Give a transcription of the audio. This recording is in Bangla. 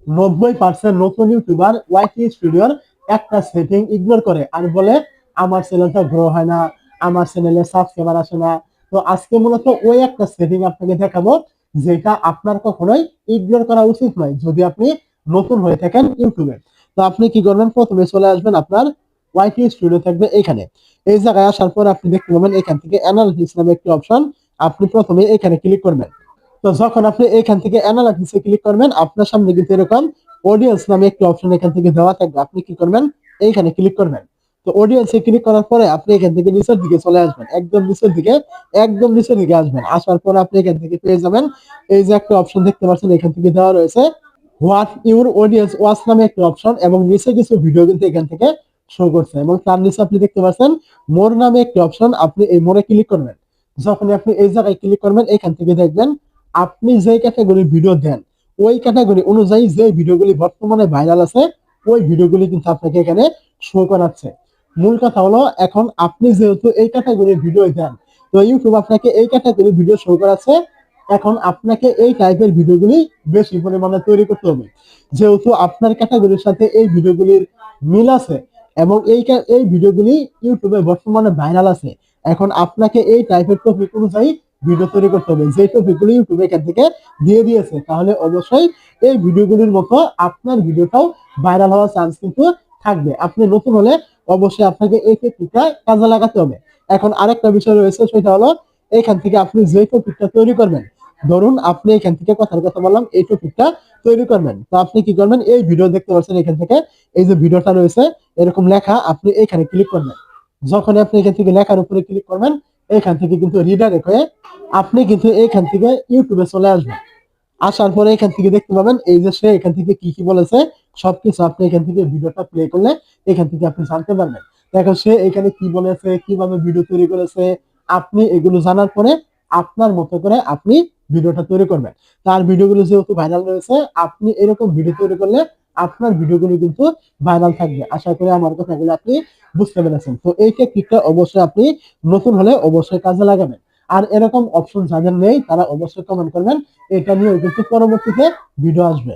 90% নতুন ইউটিউবার ওয়াইটি স্টুডিওর একটা সেটিং ইগনোর করে আর বলে আমার চ্যানেলটা গ্রো হয় না, আমার চ্যানেলে সাবস্ক্রাইবার আসে না। তো আজকে মূলত ওই একটা সেটিং আপনাকে দেখাবো যেটা আপনার কখনোই ইগনোর করা উচিত নয় যদি আপনি নতুন হয়ে থাকেন ইউটিউবে। তো আপনি কি করবেন, প্রথমে চলে আসবেন আপনার ওয়াইটি স্টুডিও থাকবে এখানে। এই জায়গায় আসার পর আপনি দেখতে পাবেন এখান থেকে অ্যানালিটিক্স নামে একটি অপশন, আপনি প্রথমে এখানে ক্লিক করবেন। তো যখন আপনি এখান থেকে অ্যানালাইসিসে ক্লিক করবেন আপনার সামনে কিন্তু এরকম অডিয়েন্স নামে একটি অপশন এখান থেকে দেওয়া থাকবে, আপনি কি করবেন এইখানে ক্লিক করবেন। তো অডিয়েন্সে ক্লিক করার পরে আপনি এখান থেকে নিচের দিকে চলে আসবেন, একদম নিচের দিকে, একদম নিচের দিকে আসবেন। আসার পর আপনি এখান থেকে পেয়ে যাবেন এই যে একটা অপশন দেখতে পাচ্ছেন এখান থেকে দেওয়া রয়েছে হোয়াট ইউর অডিয়েন্স ওয়াচ নামে একটি অপশন, এবং নিচে কিছু ভিডিও কিন্তু এখান থেকে শো করছে, এবং তার নিচে আপনি দেখতে পাচ্ছেন মোর নামে একটি অপশন, আপনি এই মোরে ক্লিক করবেন। যখন আপনি এই জায়গায় ক্লিক করবেন এখান থেকে দেখবেন আপনি যে ক্যাটাগরি ভিডিও দেন ওই ক্যাটাগরি অনুযায়ী যে ভিডিওগুলি বর্তমানে ভাইরাল আছে ওই ভিডিওগুলি কিন্তু আপনাকে এখানে শো করাচ্ছে। মূল কথা হলো এখন আপনি যেহেতু এই ক্যাটাগরির ভিডিও দেন, তো ইউটিউব আপনাকে এই ক্যাটাগরির ভিডিও শো করাচ্ছে। এখন আপনাকে এই টাইপের ভিডিওগুলি বেশি পরিমাণে তৈরি করতে হবে, যেহেতু আপনার ক্যাটাগরির সাথে এই ভিডিওগুলির মিল আছে এবং এই ভিডিওগুলি ইউটিউবে বর্তমানে ভাইরাল আছে। এখন আপনাকে এই টাইপের টপিক অনুযায়ী ভিডিও তৈরি করতে হবে, যে টপিকগুলো ইউটিউবে এখান থেকে দিয়ে দিয়েছে, তাহলে অবশ্যই এই ভিডিওগুলির মতো আপনার ভিডিওটাও ভাইরাল হওয়ার চান্স কিন্তু থাকবে। আপনি নতুন হলে অবশ্যই আপনাকে এই টেকনিকটা কাজে লাগাতে হবে। এখন আরেকটা বিষয় রয়েছে, সেটা হলো এখান থেকে আপনি যে টপিকটা তৈরি করবেন, ধরুন আপনি এখান থেকে কথার কথা বললাম এই টপিকটা তৈরি করবেন, তো আপনি কি করবেন এই ভিডিও দেখতে পাচ্ছেন এখান থেকে এই যে ভিডিওটা রয়েছে এরকম লেখা, আপনি এখানে ক্লিক করবেন। যখন আপনি এখান থেকে লেখার উপরে ক্লিক করবেন এখান থেকে কিন্তু রিডাইরেক্ট হয়ে আপনি কিন্তু এখান থেকে ইউটিউবে চলে আসবেন। আসার পরে এখান থেকে দেখতে পাবেন এই যে সে এখান থেকে কি কি বলেছে সবকিছু আপনি এখান থেকে ভিডিওটা প্লে করলে এখান থেকে আপনি জানতে পারবেন। দেখো সে এখানে কি বলেছে, কিভাবে ভিডিও তৈরি করেছে, আপনি এগুলো জানার পরে আপনার মতো করে আপনি ভিডিওটা তৈরি করবেন। তার ভিডিওগুলো যেহেতু ভাইরাল রয়েছে, আপনি এরকম ভিডিও তৈরি করলে আপনার ভিডিওগুলো কিন্তু ভাইরাল থাকবে। আশা করি আমার কথাগুলো আপনি বুঝতে পেরেছেন। তো এই টেকনিকটা অবশ্যই আপনি নতুন হলে অবশ্যই কাজে লাগাবেন। আর এরকম অপশন যাদের নেই তারা অবশ্যই কমেন্ট করবেন, এটা নিয়েও কিন্তু পরবর্তীতে ভিডিও আসবে।